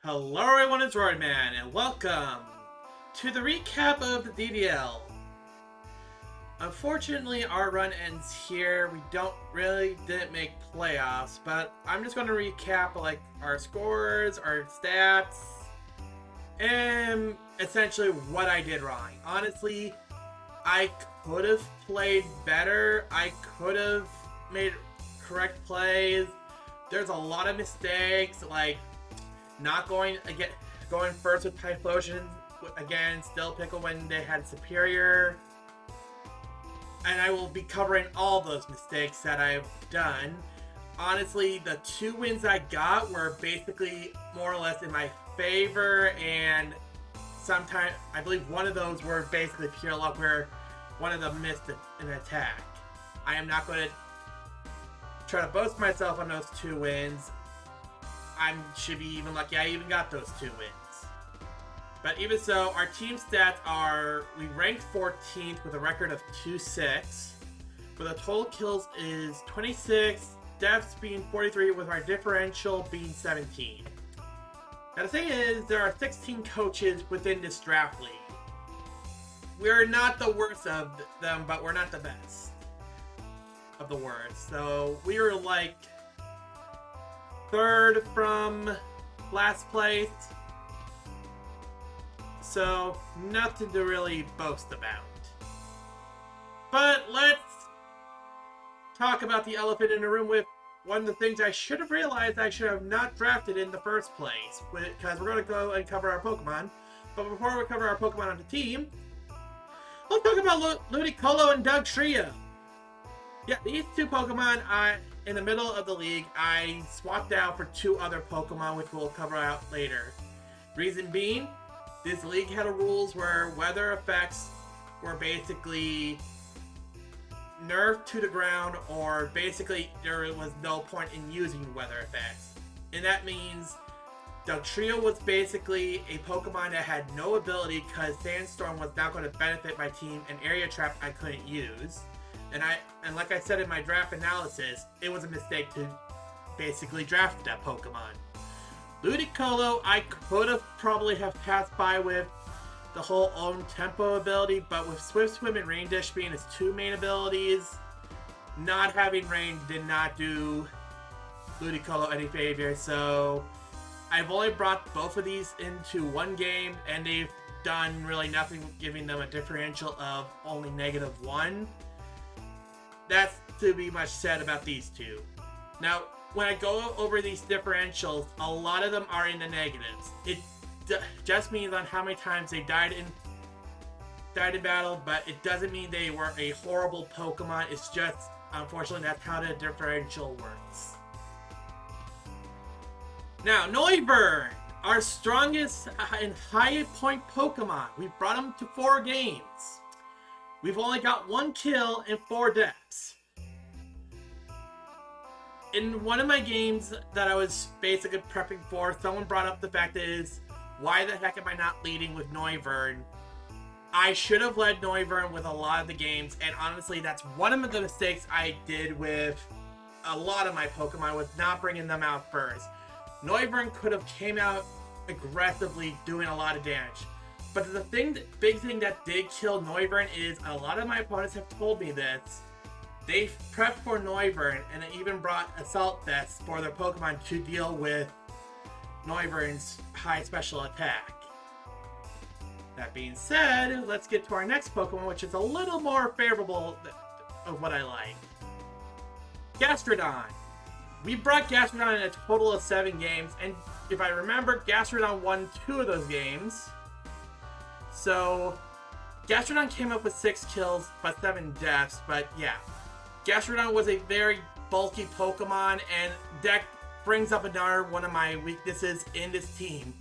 Hello everyone, it's Royman, and welcome to the recap of the DDL. Unfortunately, our run ends here. We didn't make playoffs, but I'm just going to recap our scores, our stats, and essentially what I did wrong. Honestly, I could have played better. I could have made correct plays. There's a lot of mistakes, like not going first with Typhlosion again, Still Pickle when they had Superior. And I will be covering all those mistakes that I've done. Honestly, the 2 wins I got were basically more or less in my favor, and sometimes I believe one of those were basically pure luck where one of them missed an attack. I am not going to try to boast myself on those 2 wins. I should be even lucky I even got those 2 wins. But even so, our team stats are, we ranked 14th with a record of 2-6. With a total kills is 26, deaths being 43 with our differential being 17. Now the thing is, there are 16 coaches within this draft league. We're not the worst of them, but we're not the best of the worst. So we were like 3rd from last place. So, nothing to really boast about. But let's talk about the elephant in the room with one of the things I should have realized I should have not drafted in the first place. Because we're going to go and cover our Pokemon. But before we cover our Pokemon on the team, let's talk about Ludicolo and Dugtrio. Yeah, these 2 Pokemon, in the middle of the league, I swapped out for 2 other Pokemon, which we'll cover out later. Reason being, this league had rules where weather effects were basically nerfed to the ground, or basically there was no point in using weather effects. And that means Dugtrio was basically a Pokemon that had no ability because Sandstorm was not going to benefit my team, and Area Trap I couldn't use. And like I said in my draft analysis, it was a mistake to basically draft that Pokemon. Ludicolo, I could have probably have passed by with the whole own tempo ability, but with Swift Swim and Rain Dish being his 2 main abilities, not having Rain did not do Ludicolo any favor, so I've only brought both of these into 1 game, and they've done really nothing, giving them a differential of only -1. That's to be much said about these 2. Now, when I go over these differentials, a lot of them are in the negatives. It just means on how many times they died in battle, but it doesn't mean they were a horrible Pokemon. It's just, unfortunately, that's how the differential works. Now, Noivern, our strongest and high point Pokemon. We've brought him to 4 games. We've only got 1 kill and 4 deaths. In one of my games that I was basically prepping for, someone brought up the fact is, why the heck am I not leading with Noivern? I should have led Noivern with a lot of the games, and honestly, that's one of the mistakes I did with a lot of my Pokemon, was not bringing them out first. Noivern could have came out aggressively doing a lot of damage. But the big thing that did kill Noivern is, a lot of my opponents have told me this, they prepped for Noivern and even brought Assault Vests for their Pokemon to deal with Noivern's high special attack. That being said, let's get to our next Pokemon, which is a little more favorable of what I like. Gastrodon. We brought Gastrodon in a total of 7 games, and if I remember, Gastrodon won 2 of those games. So, Gastrodon came up with 6 kills, but 7 deaths, but yeah. Gastrodon was a very bulky Pokemon, and that brings up another one of my weaknesses in this team.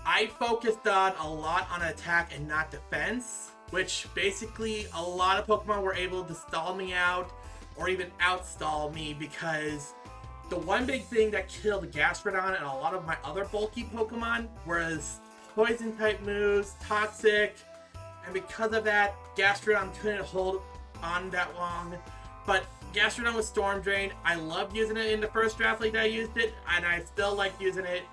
I focused on a lot on attack and not defense, which basically a lot of Pokemon were able to stall me out, or even outstall me, because the one big thing that killed Gastrodon and a lot of my other bulky Pokemon was poison type moves, toxic, and because of that, Gastrodon couldn't hold on that long. But Gastrodon was Storm Drain. I loved using it in the first draft league that I used it, and I still like using it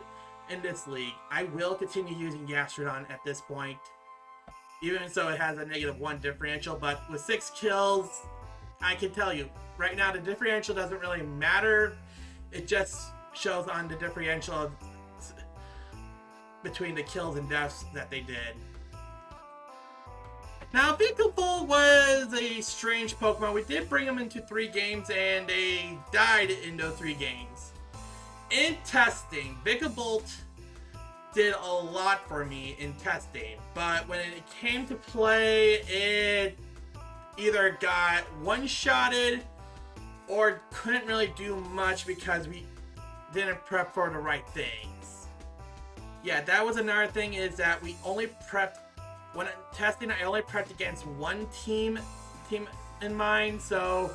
in this league. I will continue using Gastrodon at this point, even so it has a -1 differential, but with 6 kills, I can tell you, right now the differential doesn't really matter. It just shows on the differential between the kills and deaths that they did. Now, Vikavolt was a strange Pokemon. We did bring him into 3 games, and they died in those 3 games. In testing, Vikavolt did a lot for me in testing, but when it came to play, it either got one-shotted or couldn't really do much because we didn't prep for the right things. Yeah, that was another thing, is that we only prepped, when testing, I only prepped against one team in mind, so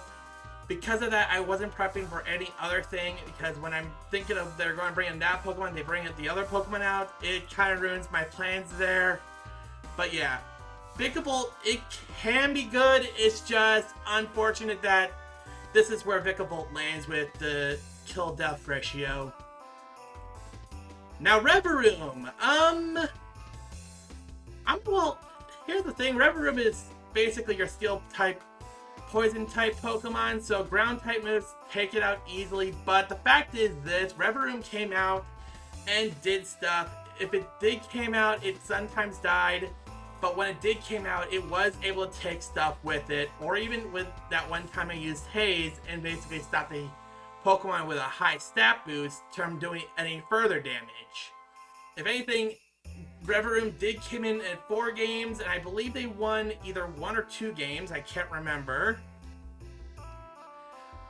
because of that, I wasn't prepping for any other thing, because when I'm thinking of they're going to bring in that Pokemon, they bring in the other Pokemon out, it kind of ruins my plans there. But yeah, Vikavolt, it can be good, it's just unfortunate that this is where Vikavolt lands with the kill-death ratio. Now, Reverum, well, here's the thing, Reverum is basically your Steel-type, Poison-type Pokemon, so Ground-type moves take it out easily, but the fact is this, Reverum came out and did stuff. If it did came out, it sometimes died, but when it did came out, it was able to take stuff with it, or even with that one time I used Haze and basically stopped the Pokemon with a high stat boost from doing any further damage. If anything, Reverum did come in at 4 games, and I believe they won either 1 or 2 games, I can't remember.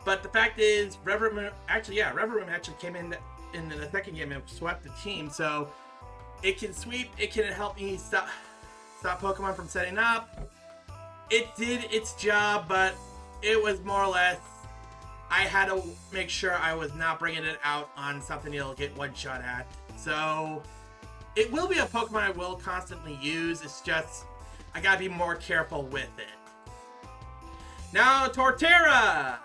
But the fact is, Reverum actually came in the second game and swept the team, so it can sweep, it can help me stop Pokemon from setting up. It did its job, but it was more or less, I had to make sure I was not bringing it out on something it'll get one shot at. So it will be a Pokemon I will constantly use, it's just I gotta be more careful with it. Now, Torterra!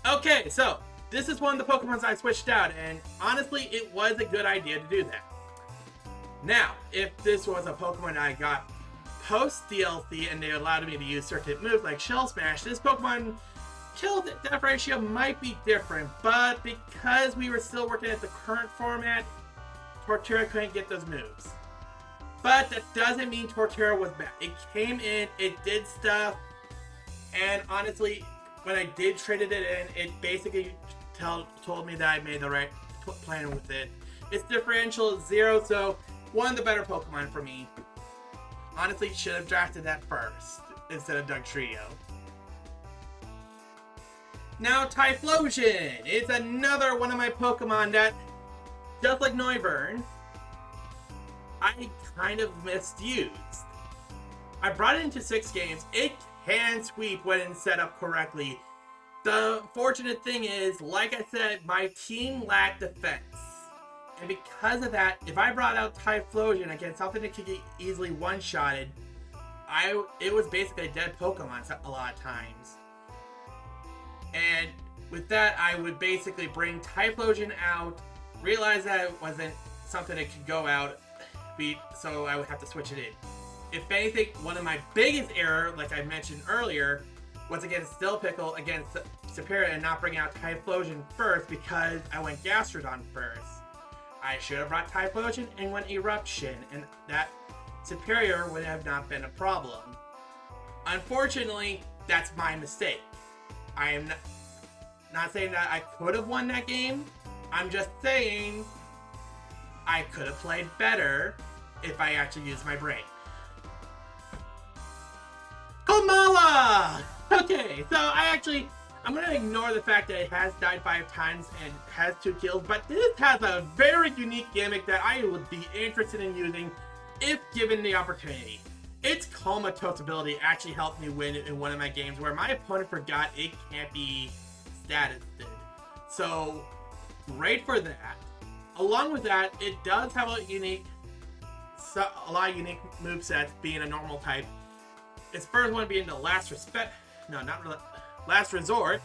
Okay, so this is one of the Pokemons I switched out, and honestly, it was a good idea to do that. Now, if this was a Pokemon I got post-DLC and they allowed me to use certain moves like Shell Smash, this Pokemon kill-death ratio might be different, but because we were still working at the current format, Torterra couldn't get those moves. But that doesn't mean Torterra was bad. It came in, it did stuff, and honestly, when I did traded it in, it basically told me that I made the right plan with it. Its differential is 0, so one of the better Pokemon for me. Honestly, should have drafted that first instead of Dugtrio. Now, Typhlosion is another one of my Pokemon that, just like Noivern, I kind of misused. I brought it into 6 games. It can sweep when it's set up correctly. The fortunate thing is, like I said, my team lacked defense. And because of that, if I brought out Typhlosion against something that could get easily one-shotted, it was basically a dead Pokemon a lot of times. And with that, I would basically bring Typhlosion out, realize that it wasn't something that could go out, so I would have to switch it in. If anything, one of my biggest error, like I mentioned earlier, was against Stillpickle against Superior and not bringing out Typhlosion first because I went Gastrodon first. I should have brought Typhlosion and went Eruption, and that Superior would have not been a problem. Unfortunately, that's my mistake. I am not saying that I could have won that game. I'm just saying I could have played better if I actually used my brain. Komala! Okay, so I'm going to ignore the fact that it has died 5 times and has 2 kills, but this has a very unique gimmick that I would be interested in using if given the opportunity. Its comatose ability actually helped me win in one of my games where my opponent forgot it can't be statused. So, great for that. Along with that, it does have a lot of unique movesets being a normal type. Its first one being the Last Resort.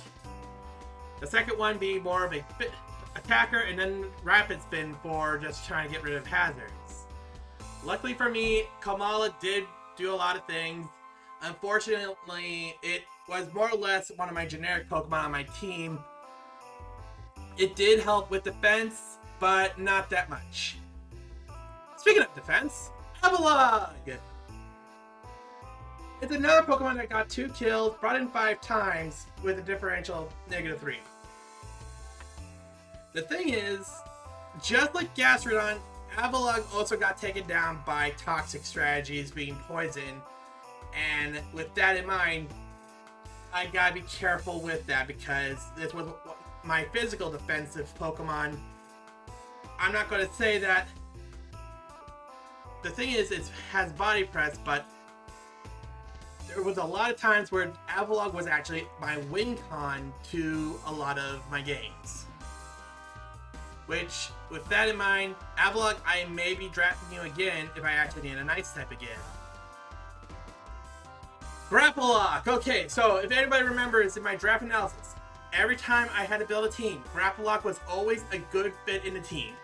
The second one being more of a attacker, and then rapid spin for just trying to get rid of hazards. Luckily for me, Kamala did do a lot of things. Unfortunately, it was more or less one of my generic Pokemon on my team. It did help with defense, but not that much. Speaking of defense, Avalog! It's another Pokemon that got 2 kills, brought in 5 times, with a differential of -3. The thing is, just like Gastrodon, Avalog also got taken down by toxic strategies, being poisoned, and with that in mind, I gotta be careful with that because this was my physical defensive Pokemon. I'm not going to say that. The thing is, it has body press, but there was a lot of times where Avalog was actually my win con to a lot of my games. Which, with that in mind, Avalog, I may be drafting you again if I actually need an Ice type again. Grapple Lock! Okay, so if anybody remembers in my draft analysis, every time I had to build a team, Grapple Lock was always a good fit in the team.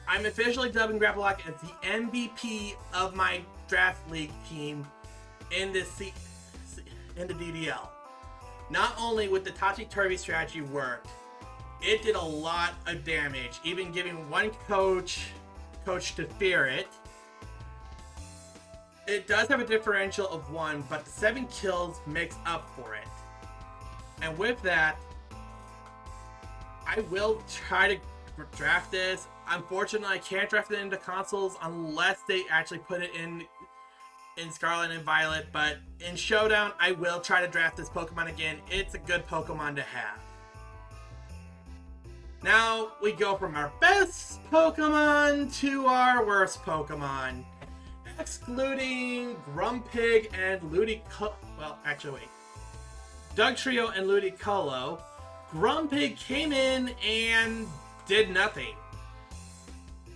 I'm officially dubbing Grapple Lock as the MVP of my draft league team in the DDL. Not only would the Topsy-Turvy strategy work, it did a lot of damage, even giving one coach to fear it. It does have a differential of 1, but the 7 kills makes up for it. And with that, I will try to draft this. Unfortunately, I can't draft it into consoles unless they actually put it in Scarlet and Violet, but in Showdown, I will try to draft this Pokemon again. It's a good Pokemon to have. Now, we go from our best Pokemon to our worst Pokemon. Excluding Grumpig and Ludicolo. Well, actually, wait. Dugtrio and Ludicolo. Grumpig came in and did nothing.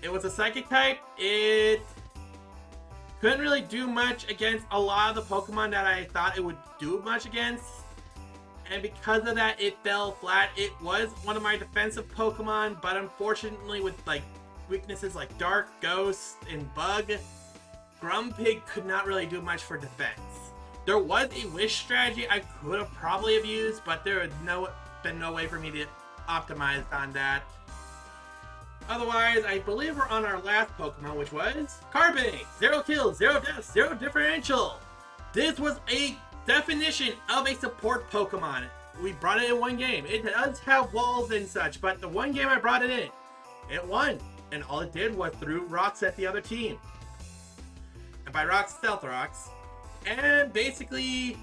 It was a Psychic type. It couldn't really do much against a lot of the Pokemon that I thought it would do much against. And because of that, it fell flat. It was one of my defensive Pokemon, but unfortunately with like weaknesses like Dark, Ghost, and Bug, Grumpig could not really do much for defense. There was a Wish strategy I could have probably have used, but there had been no way for me to optimize on that. Otherwise, I believe we're on our last Pokemon, which was Carbonate. 0 kills, 0 deaths, 0 differential. This was a definition of a support Pokemon. We brought it in one game. It does have walls and such, but the one game I brought it in, it won. And all it did was threw rocks at the other team. And by rocks, stealth rocks. And basically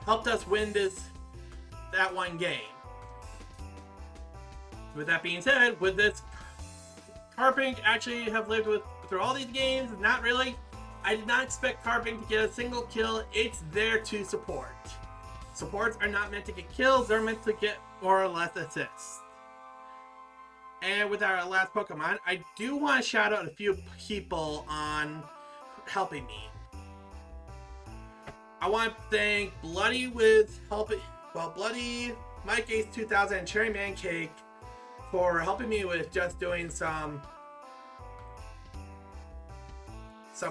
helped us win that one game. With that being said, would this Carping actually have lived through all these games? Not really. I did not expect Carping to get a single kill. It's there to support. Supports are not meant to get kills, they're meant to get more or less assists. And with our last Pokemon, I do want to shout out a few people on helping me. I want to thank Bloody with helping, Bloody, Mike Ace 2000, and Cherry Man Cake for helping me with just doing some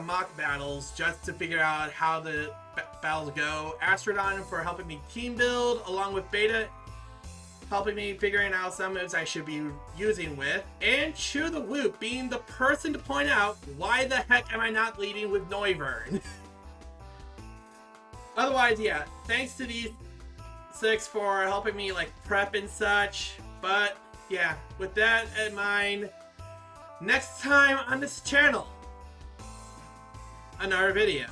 mock battles just to figure out how the battles go. Astrodon for helping me team build, along with Beta helping me figuring out some moves I should be using with, and Chew the Whoop being the person to point out why the heck am I not leading with Noivern. Otherwise, yeah, thanks to these 6 for helping me like prep and such. But yeah, with that in mind, next time on this channel, another video.